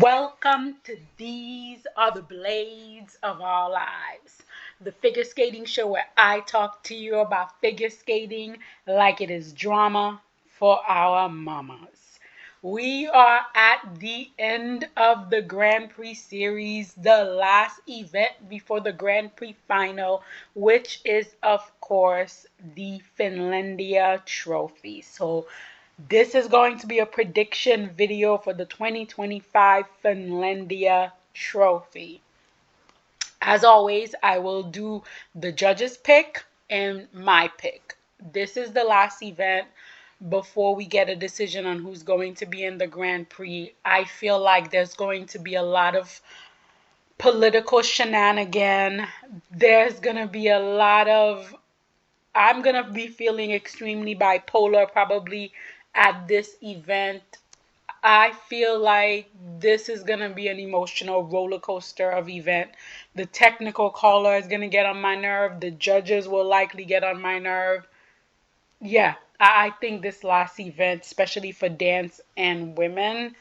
Welcome to These Are the Blades of Our Lives, the figure skating show where I talk to you about figure skating like it is drama for our mamas. We are at the end of the Grand Prix series, the last event before the Grand Prix final, which is, of course, the Finlandia Trophy. So this is going to be a prediction video for the 2025 Finlandia Trophy. As always, I will do the judges' pick and my pick. This is the last event before we get a decision on who's going to be in the Grand Prix. I feel like there's going to be a lot of political shenanigan. There's going to be a lot of I'm going to be feeling extremely bipolar probably at this event. I feel like this is going to be an emotional roller coaster of event. The technical caller is going to get on my nerve. The judges will likely get on my nerve. Yeah, I think this last event, especially for dance and women,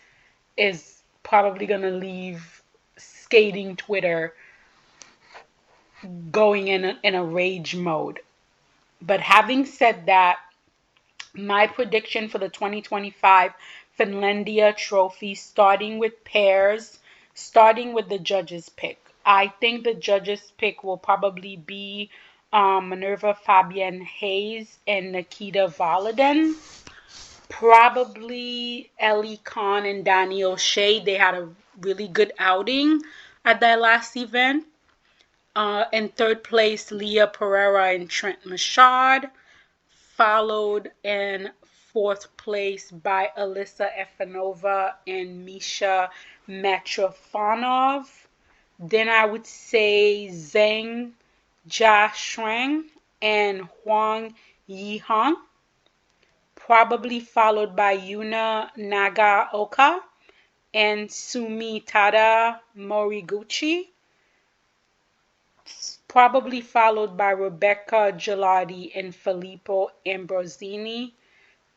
is probably going to leave skating Twitter going in a rage mode. But having said that, my prediction for the 2025 Finlandia Trophy, starting with pairs, starting with the judges' pick. I think the judges' pick will probably be Minerva Fabienne Hayes and Nikita Volodin. Probably Ellie Khan and Danny O'Shea. They had a really good outing at that last event. In third place, Leah Pereira and Trent Machard, followed in fourth place by Alyssa Efanova and Misha Mitrofanov. Then I would say Zheng Jiashuang and Huang Yihang, probably followed by Yuna Nagaoka and Sumitada Moriguchi, probably followed by Rebecca Gelati and Filippo Ambrosini.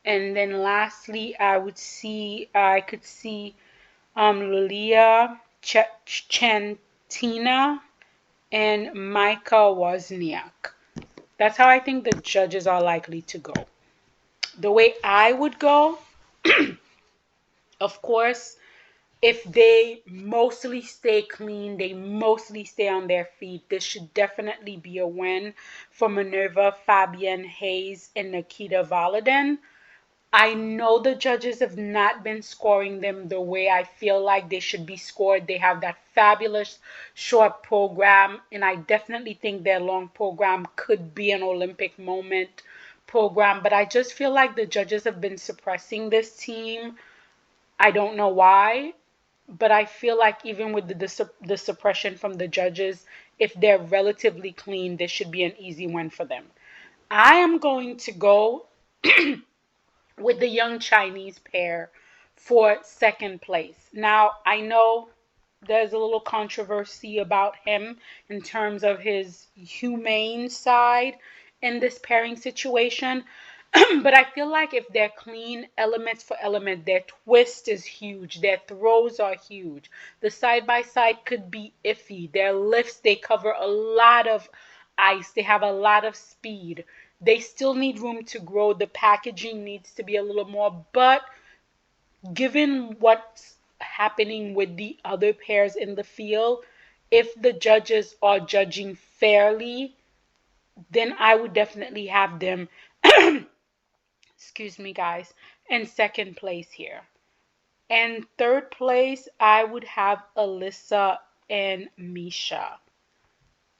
And then lastly, I could see Lilia Chantina and Micah Wozniak. That's how I think the judges are likely to go. The way I would go, of course, if they mostly stay clean, they mostly stay on their feet, this should definitely be a win for Minerva Fabienne Hayes and Nikita Volodin. I know the judges have not been scoring them the way I feel like they should be scored. They have that fabulous short program, and I definitely think their long program could be an Olympic moment program, but I just feel like the judges have been suppressing this team. I don't know why, but I feel like even with the suppression from the judges, if they're relatively clean, this should be an easy win for them. I am going to go with the young Chinese pair for second place. Now, I know there's a little controversy about him in terms of his humane side in this pairing situation. But I feel like if they're clean elements for element, their twist is huge. Their throws are huge. The side by side could be iffy. Their lifts, they cover a lot of ice. They have a lot of speed. They still need room to grow. The packaging needs to be a little more. But given what's happening with the other pairs in the field, if the judges are judging fairly, then I would definitely have them excuse me guys, in second place here. And third place, I would have Alyssa and Misha.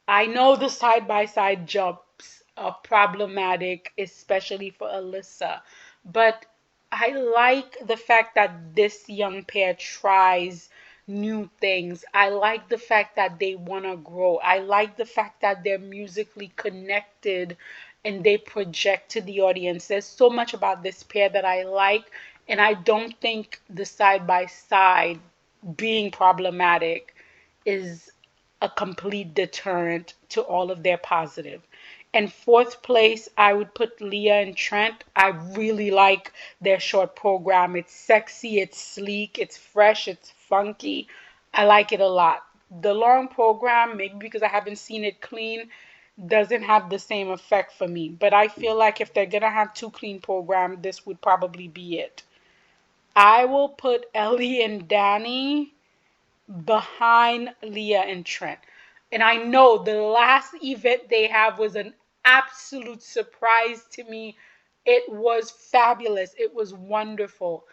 I know the side by side jumps are problematic, especially for Alyssa, but I like the fact that this young pair tries new things. I like the fact that they want to grow. I like the fact that they're musically connected and they project to the audience. There's so much about this pair that I like, and I don't think the side by side being problematic is a complete deterrent to all of their positive. And fourth place, I would put Leah and Trent. I really like their short program. It's sexy, it's sleek, it's fresh, it's funky. I like it a lot. The long program, maybe because I haven't seen it clean, doesn't have the same effect for me. But I feel like if they're gonna have two clean programs, this would probably be it. I will put Ellie and Danny behind Leah and Trent. And I know the last event they have was an absolute surprise to me. It was fabulous. It was wonderful.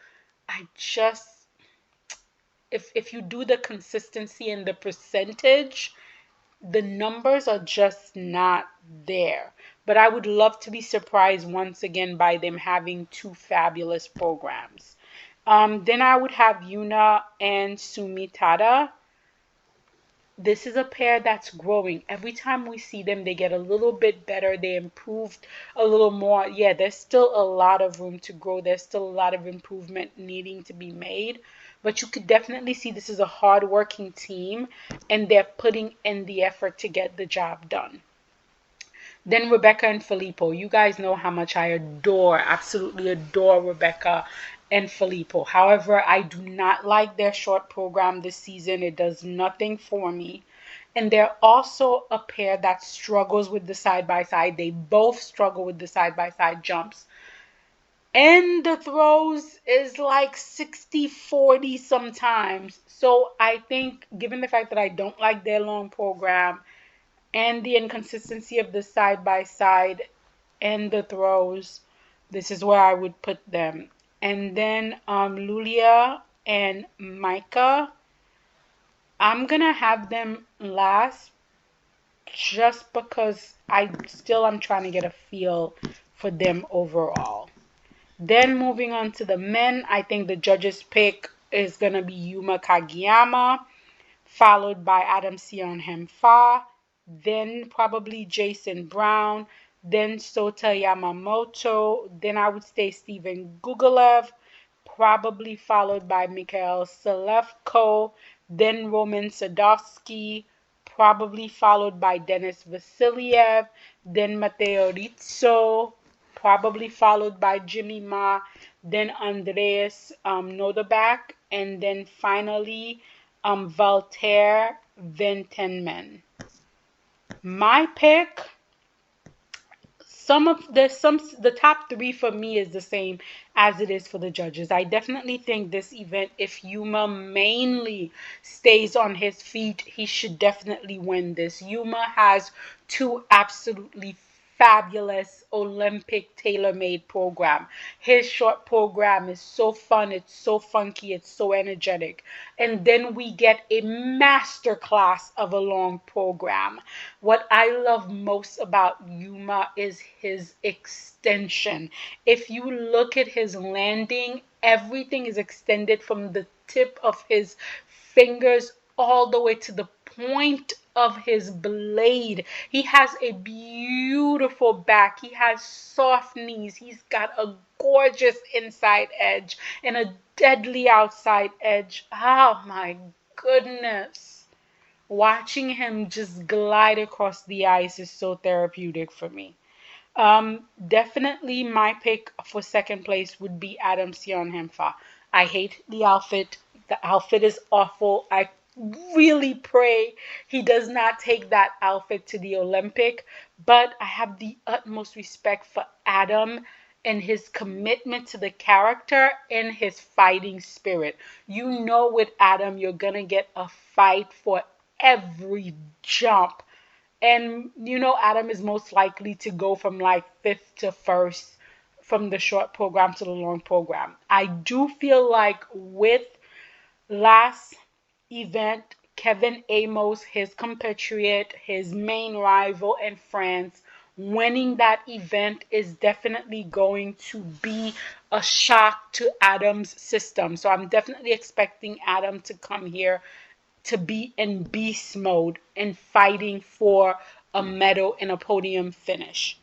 I just, if you do the consistency and the percentage, the numbers are just not there. But I would love to be surprised once again by them having two fabulous programs. Then I would have Yuna and Sumitada. This is a pair that's growing. Every time we see them, they get a little bit better. They improved a little more. Yeah, there's still a lot of room to grow. There's still a lot of improvement needing to be made. But you could definitely see this is a hard-working team, and they're putting in the effort to get the job done. Then Rebecca and Filippo. You guys know how much I adore, absolutely adore Rebecca and Filippo. However, I do not like their short program this season. It does nothing for me. And they're also a pair that struggles with the side by side. They both struggle with the side by side jumps. And the throws is like 60-40 sometimes. So I think, given the fact that I don't like their long program, and the inconsistency of the side by side and the throws, this is where I would put them. And then Lulia and Micah, I'm gonna have them last just because I'm trying to get a feel for them overall. Then moving on to the men, I think the judges pick is gonna be Yuma Kagiyama, followed by Adam Sion Hemfa, then probably Jason Brown, then Sota Yamamoto, then I would say Steven Gugolev, probably followed by Mikhail Selevko, then Roman Sadovsky, probably followed by Denis Vasiliev, then Matteo Rizzo, probably followed by Jimmy Ma, then Andreas Nodeback, and then finally Walter Ventenman. My pick, the top three for me is the same as it is for the judges. I definitely think this event, if Yuma mainly stays on his feet, he should definitely win this. Yuma has two absolutely fabulous Olympic tailor-made program. His short program is so fun, it's so funky, it's so energetic. And then we get a master class of a long program. What I love most about Yuma is his extension. If you look at his landing, everything is extended from the tip of his fingers all the way to the point of his blade. He has a beautiful back. He has soft knees. He's got a gorgeous inside edge and a deadly outside edge. Oh my goodness. Watching him just glide across the ice is so therapeutic for me. Definitely my pick for second place would be Adam Sion Hemfa. I hate the outfit. The outfit is awful. I really pray he does not take that outfit to the Olympic, but I have the utmost respect for Adam and his commitment to the character and his fighting spirit. You know, with Adam, you're gonna get a fight for every jump. And you know, Adam is most likely to go from like fifth to first from the short program to the long program. I do feel like with last event, Kevin Amos, his compatriot, his main rival in France, winning that event is definitely going to be a shock to Adam's system. So I'm definitely expecting Adam to come here to be in beast mode and fighting for a medal and a podium finish.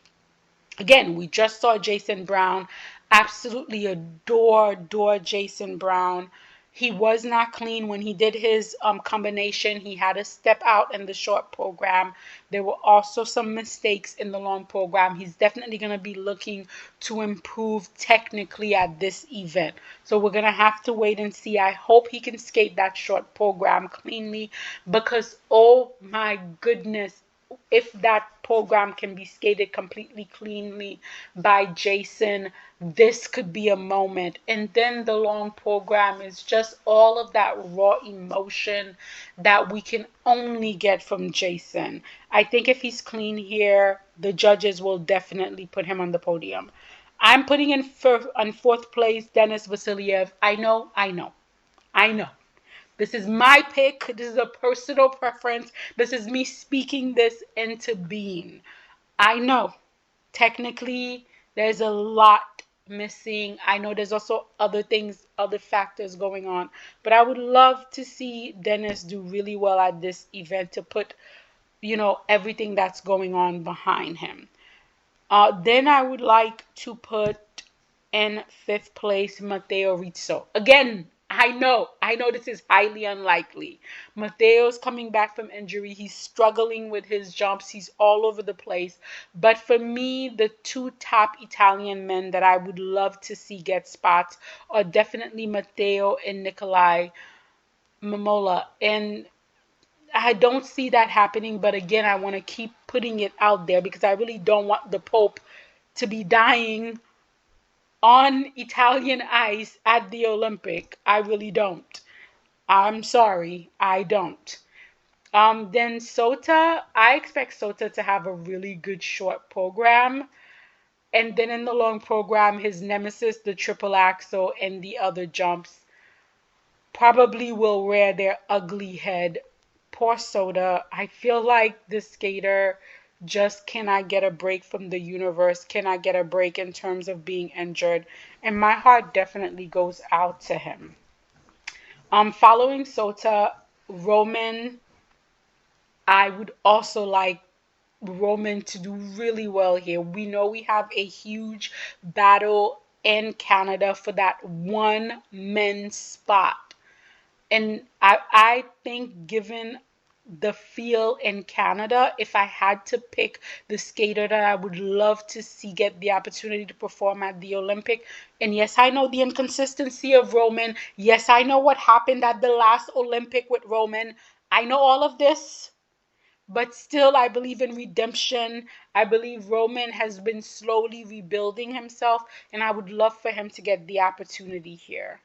Again, we just saw Jason Brown. Absolutely adore Jason Brown. He was not clean when he did his combination. He had to step out in the short program. There were also some mistakes in the long program. He's definitely going to be looking to improve technically at this event. So we're going to have to wait and see. I hope he can skate that short program cleanly because, oh my goodness, if that program can be skated completely cleanly by Jason, this could be a moment. And then the long program is just all of that raw emotion that we can only get from Jason. I think if he's clean here, the judges will definitely put him on the podium. I'm putting on fourth place Denis Vasiliev. I know, I know, I know. This is my pick. This is a personal preference. This is me speaking this into being. I know technically there's a lot missing. I know there's also other things, other factors going on. But I would love to see Dennis do really well at this event to put, everything that's going on behind him. Then I would like to put in fifth place Matteo Rizzo. Again, I know this is highly unlikely. Matteo's coming back from injury. He's struggling with his jumps. He's all over the place. But for me, the two top Italian men that I would love to see get spots are definitely Matteo and Nikolai Momola. And I don't see that happening, but again, I want to keep putting it out there because I really don't want the Pope to be dying on Italian ice at the Olympic. I really don't. I'm sorry, I don't. Then Sota, I expect Sota to have a really good short program. And then in the long program, his nemesis, the triple axel and the other jumps, probably will rear their ugly head. Poor Soda. I feel like this skater just cannot get a break from the universe, cannot get a break in terms of being injured. And my heart definitely goes out to him. Following Sota, Roman, I would also like Roman to do really well here. We know we have a huge battle in Canada for that one men's spot. And I think given the feel in Canada, if I had to pick the skater that I would love to see get the opportunity to perform at the Olympic, and yes, I know the inconsistency of Roman. Yes, I know what happened at the last Olympic with Roman. I know all of this. But still, I believe in redemption. I believe Roman has been slowly rebuilding himself, and I would love for him to get the opportunity here.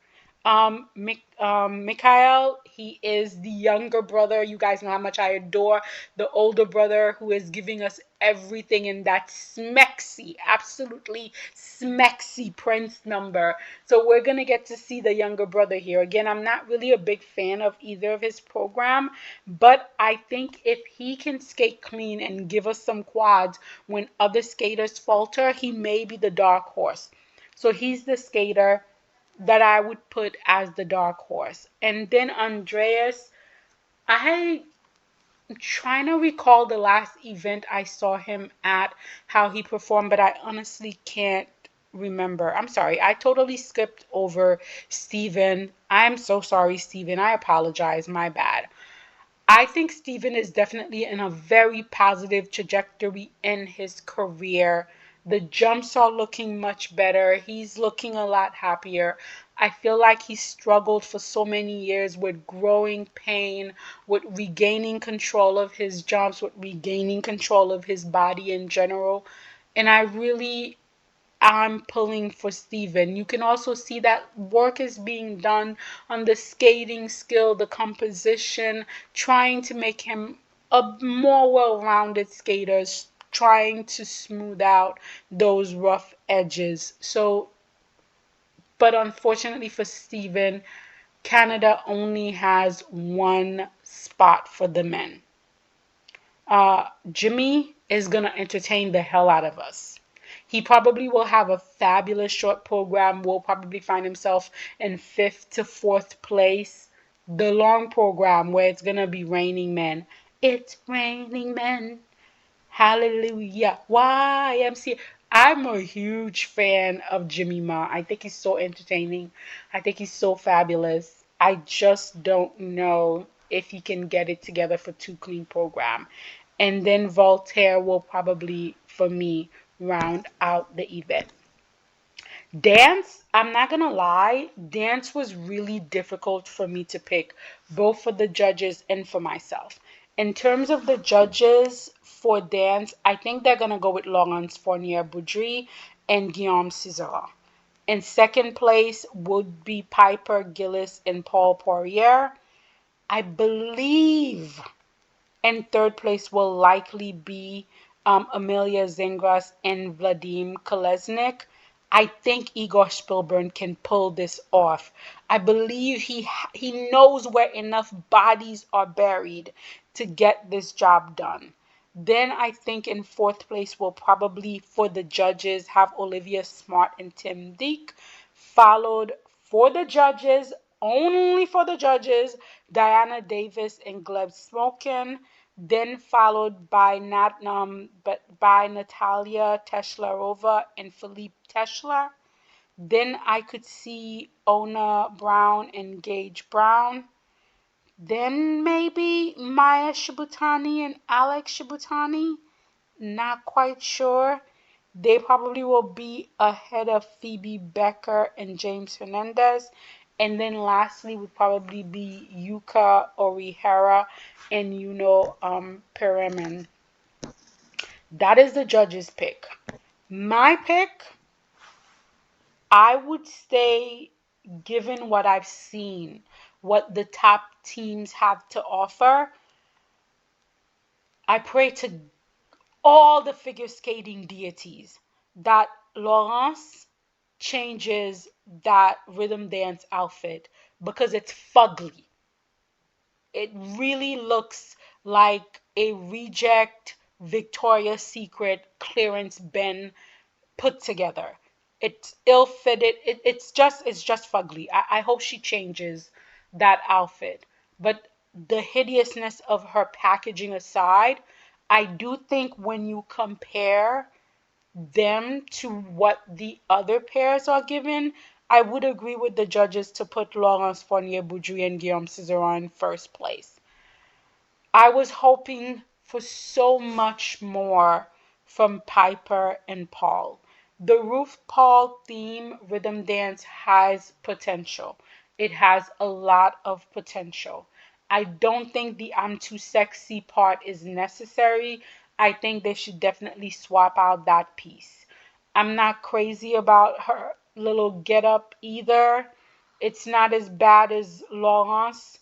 Mikhail, he is the younger brother. You guys know how much I adore the older brother who is giving us everything in that smexy, absolutely smexy Prince number. So we're going to get to see the younger brother here. Again, I'm not really a big fan of either of his program, but I think if he can skate clean and give us some quads when other skaters falter, he may be the dark horse. So he's the skater that I would put as the dark horse. And then Andreas, I'm trying to recall the last event I saw him at, how he performed, but I honestly can't remember. I'm sorry. I totally skipped over Steven. I'm so sorry, Steven. I apologize. My bad. I think Steven is definitely in a very positive trajectory in his career. The jumps are looking much better. He's looking a lot happier. I feel like he struggled for so many years with growing pain, with regaining control of his jumps, with regaining control of his body in general. And I'm pulling for Steven. You can also see that work is being done on the skating skill, the composition, trying to make him a more well-rounded skater, trying to smooth out those rough edges. So, but unfortunately for Steven, Canada only has one spot for the men. Jimmy is going to entertain the hell out of us. He probably will have a fabulous short program, will probably find himself in fifth to fourth place. The long program where it's going to be raining men. It's raining men. Hallelujah. YMCA. I'm a huge fan of Jimmy Ma. I think he's so entertaining. I think he's so fabulous. I just don't know if he can get it together for two clean program. And then Voltaire will probably, for me, round out the event. Dance, I'm not gonna lie, dance was really difficult for me to pick, both for the judges and for myself. In terms of the judges for dance, I think they're gonna go with Laurence Fournier Boudry and Guillaume Cizeron. In second place would be Piper Gillis and Paul Poirier. I believe in third place will likely be Amelia Zingras and Vladimir Kolesnik. I think Igor Spilburn can pull this off. I believe he knows where enough bodies are buried to get this job done. Then I think in fourth place will probably for the judges have Olivia Smart and Tim Deek, followed for the judges, only for the judges, Diana Davis and Gleb Smokin, then followed by by Natalia Teslarova and Philippe Tesler. Then I could see Ona Brown and Gage Brown. Then maybe Maya Shibutani and Alex Shibutani. Not quite sure. They probably will be ahead of Phoebe Becker and James Hernandez. And then lastly would probably be Yuka Orihara and Pereman. That is the judge's pick. My pick, I would say, given what I've seen, what the top teams have to offer, I pray to all the figure skating deities that Laurence changes that rhythm dance outfit because it's fugly. It really looks like a reject Victoria's Secret clearance bin put together. It's ill-fitted. It's just fugly. I hope she changes that outfit. But the hideousness of her packaging aside, I do think when you compare them to what the other pairs are given, I would agree with the judges to put Laurence Fournier Boudry and Guillaume Cizeron in first place. I was hoping for so much more from Piper and Paul. The Ruth Paul theme rhythm dance has potential. It has a lot of potential. I don't think the I'm too sexy part is necessary. I think they should definitely swap out that piece. I'm not crazy about her little get up either. It's not as bad as Laurence,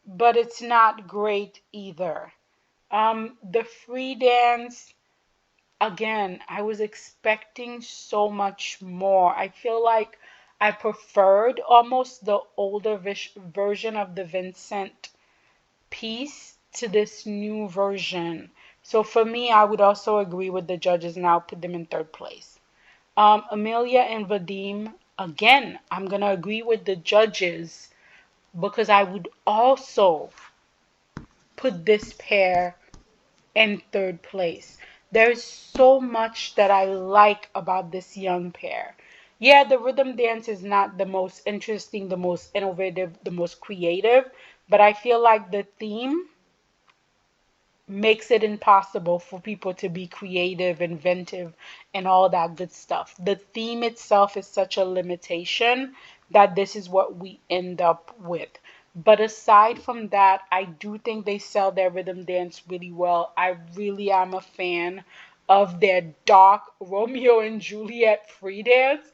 but it's not great either. The free dance, again, I was expecting so much more. I feel like I preferred almost the older version of the Vincent piece to this new version. So for me, I would also agree with the judges and I'll put them in third place. Amelia and Vadim, again, I'm going to agree with the judges because I would also put this pair in third place. There's so much that I like about this young pair. Yeah, the rhythm dance is not the most interesting, the most innovative, the most creative, but I feel like the theme makes it impossible for people to be creative, inventive, and all that good stuff. The theme itself is such a limitation that this is what we end up with. But aside from that, I do think they sell their rhythm dance really well. I really am a fan of their dark Romeo and Juliet free dance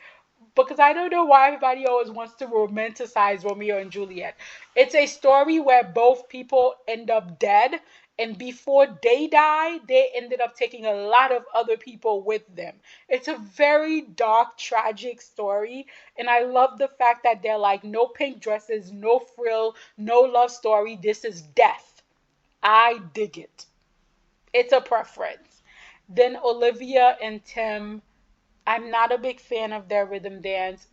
because I don't know why everybody always wants to romanticize Romeo and Juliet. It's a story where both people end up dead, and before they die, they ended up taking a lot of other people with them. It's a very dark, tragic story, and I love the fact that they're like, no pink dresses, no frill, no love story. This is death. I dig it. It's a preference. Then Olivia and Tim, I'm not a big fan of their rhythm dance,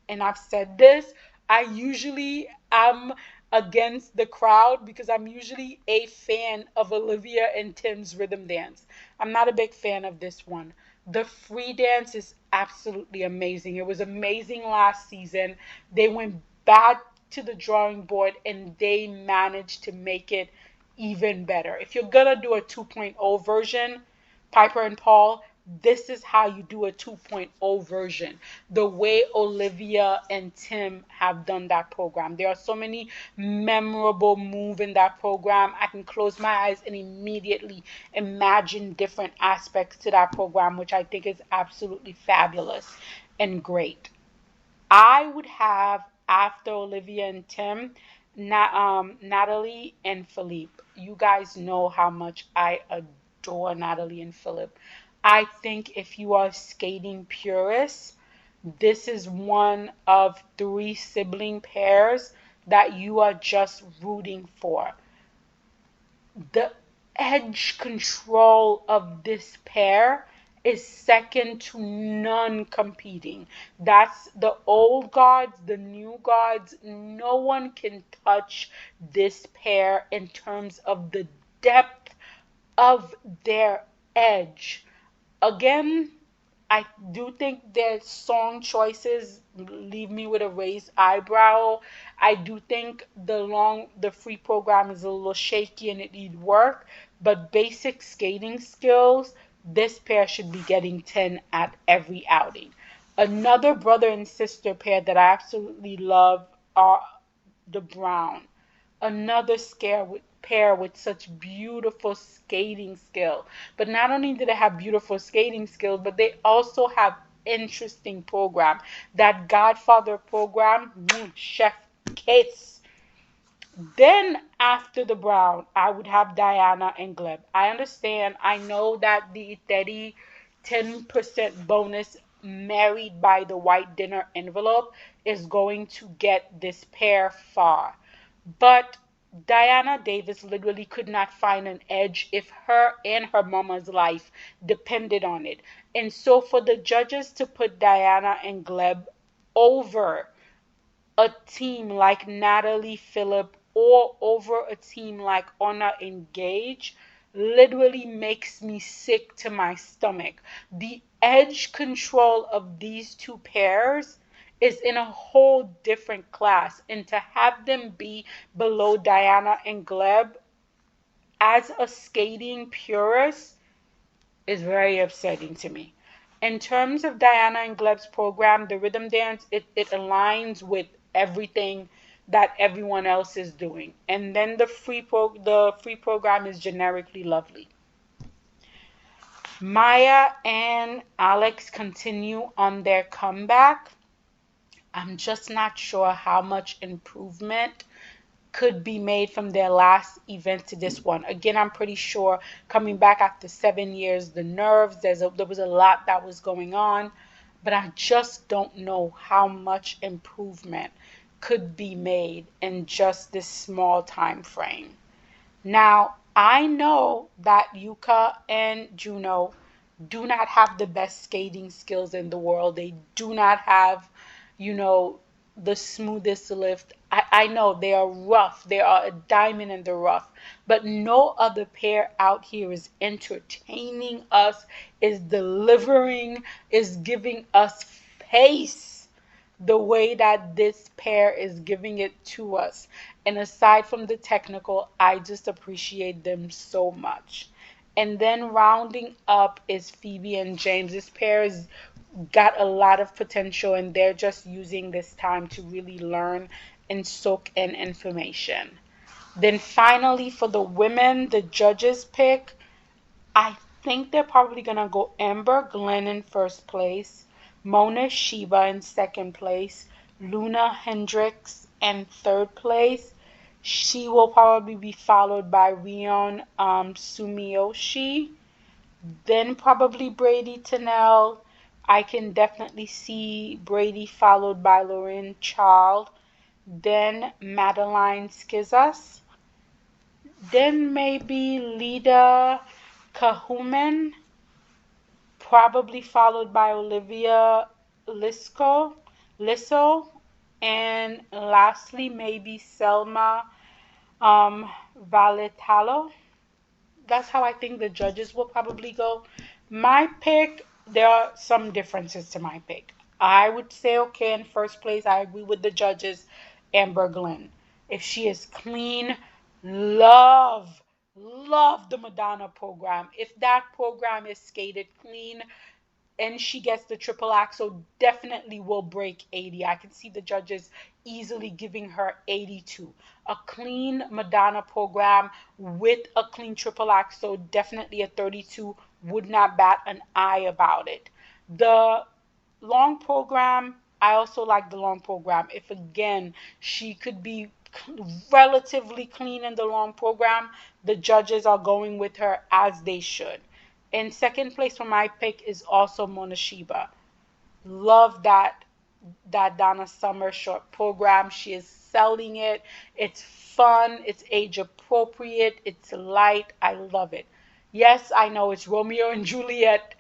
and I've said this. I usually am against the crowd because I'm usually a fan of Olivia and Tim's rhythm dance. I'm not a big fan of this one. The free dance is absolutely amazing. It was amazing last season. They went back to the drawing board and they managed to make it even better. If you're gonna do a 2.0 version, Piper and Paul, this is how you do a 2.0 version. The way Olivia and Tim have done that program. There are so many memorable moves in that program. I can close my eyes and immediately imagine different aspects to that program, which I think is absolutely fabulous and great. I would have, after Olivia and Tim, Natalie and Philippe. You guys know how much I adore Natalie and Philippe. I think if you are skating purists, this is one of three sibling pairs that you are just rooting for. The edge control of this pair is second to none competing. That's the old guards, the new guards. No one can touch this pair in terms of the depth of their edge. Again, I do think their song choices leave me with a raised eyebrow. I do think the free program is a little shaky and it needs work, but basic skating skills, this pair should be getting 10 at every outing. Another brother and sister pair that I absolutely love are the Brown, another pair with such beautiful skating skill. But not only do they have beautiful skating skills, but they also have interesting program. That Godfather program, chef kiss. Then after the Brown, I would have Diana and Gleb. I understand. I know that the 10% bonus married by the white dinner envelope is going to get this pair far. But Diana Davis literally could not find an edge if her and her mama's life depended on it. And so for the judges to put Diana and Gleb over a team like Natalie Phillip or over a team like Honor Engage literally makes me sick to my stomach. The edge control of these two pairs is in a whole different class, and to have them be below Diana and Gleb as a skating purist is very upsetting to me. In terms of Diana and Gleb's program, the rhythm dance, it aligns with everything that everyone else is doing. And then the free program is generically lovely. Maya and Alex continue on their comeback. I'm just not sure how much improvement could be made from their last event to this one. Again, I'm pretty sure coming back after 7 years, the nerves, there was a lot that was going on, but I just don't know how much improvement could be made in just this small time frame. Now, I know that Yuka and Juno do not have the best skating skills in the world. They do not have, you know, the smoothest lift. I know they are rough. They are a diamond in the rough. But no other pair out here is entertaining us, is delivering, is giving us pace the way that this pair is giving it to us. And aside from the technical, I just appreciate them so much. And then rounding up is Phoebe and James. This pair has got a lot of potential and they're just using this time to really learn and soak in information. Then finally for the women, the judges pick, I think they're probably gonna go Amber Glenn in first place, Mona Shiba in second place, Luna Hendricks in third place. She will probably be followed by Rion Sumiyoshi, then probably Brady Tennell. I can definitely see Brady followed by Lauren Child, then Madeline Skizas, then maybe Lida Kahuman, probably followed by Olivia Lisso, and lastly maybe Selma Valetalo. That's how I think the judges will probably go. My pick, there are some differences to my pick. I would say, okay, in first place, I agree with the judges. Amber Glenn. If she is clean, love, love the Madonna program. If that program is skated clean, and she gets the triple axel, definitely will break 80. I can see the judges easily giving her 82. A clean Madonna program with a clean triple axel, definitely a 32, would not bat an eye about it. The long program, I also like the long program. If again she could be relatively clean in the long program, the judges are going with her as they should. In second place for my pick is also Monashiba. Love that Donna Summer short program. She is selling it. It's fun. It's age appropriate. It's light. I love it. Yes, I know it's Romeo and Juliet,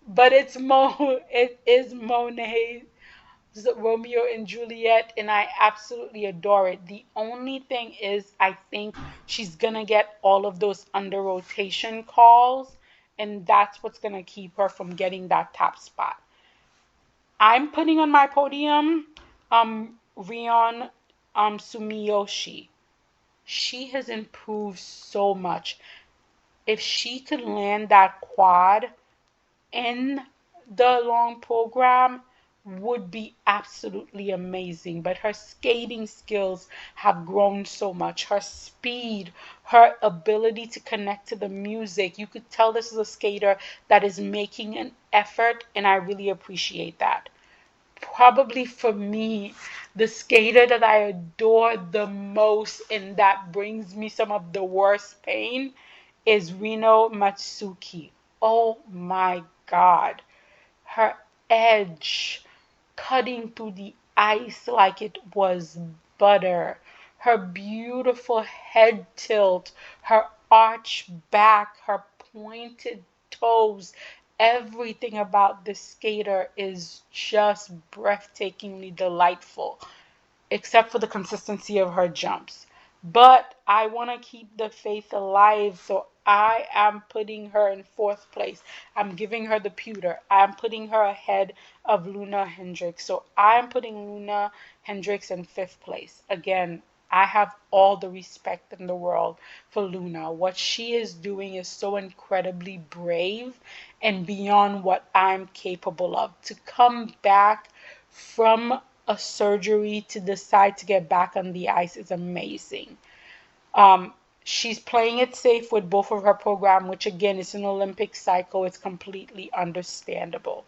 but it is Monet's Romeo and Juliet, and I absolutely adore it. The only thing is, I think she's gonna get all of those under rotation calls, and that's what's gonna keep her from getting that top spot. I'm putting on my podium Rion Sumiyoshi. She has improved so much. If she could land that quad in the long program, would be absolutely amazing. But her skating skills have grown so much. Her speed, her ability to connect to the music. You could tell this is a skater that is making an effort, and I really appreciate that. Probably for me, the skater that I adore the most and that brings me some of the worst pain is Rino Matsuki. Oh my God. Her edge cutting through the ice like it was butter. Her beautiful head tilt, her arch back, her pointed toes. Everything about this skater is just breathtakingly delightful, except for the consistency of her jumps. But I want to keep the faith alive, so I am putting her in fourth place. I'm giving her the pewter. I'm putting her ahead of Luna Hendricks. So I'm putting Luna Hendricks in fifth place. Again, I have all the respect in the world for Luna. What she is doing is so incredibly brave and beyond what I'm capable of. To come back from a surgery to decide to get back on the ice is amazing. She's playing it safe with both of her program, which again is an Olympic cycle. It's completely understandable.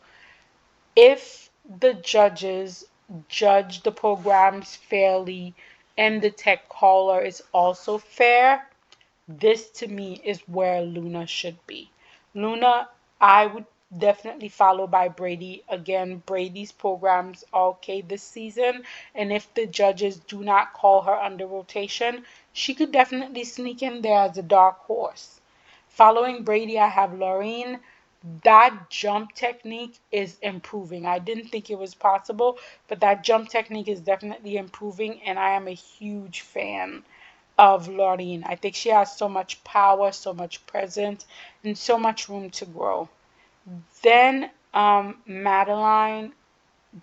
If the judges judge the programs fairly and the tech caller is also fair, this to me is where Luna should be. Luna, I would definitely follow by Brady. Again, Brady's programs are okay this season, and if the judges do not call her under rotation, she could definitely sneak in there as a dark horse. Following Brady, I have Laureen. That jump technique is improving. I didn't think it was possible, but that jump technique is definitely improving, and I am a huge fan of Laureen. I think she has so much power, so much presence, and so much room to grow. Then Madeline,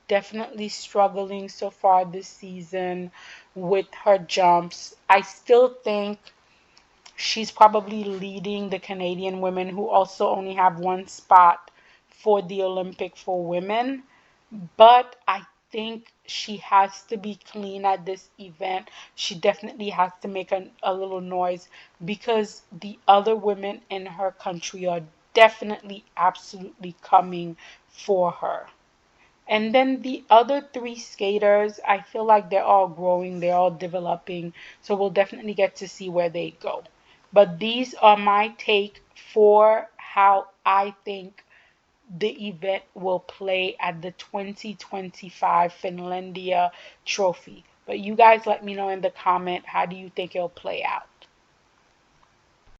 definitely struggling so far this season with her jumps. I still think she's probably leading the Canadian women who also only have one spot for the Olympic for women. But I think she has to be clean at this event. She definitely has to make a little noise because the other women in her country are definitely absolutely coming for her. And then the other three skaters, I feel like they're all growing, they're all developing, so we'll definitely get to see where they go. But these are my take for how I think the event will play at the 2025 Finlandia Trophy. But you guys let me know in the comment, how do you think it'll play out?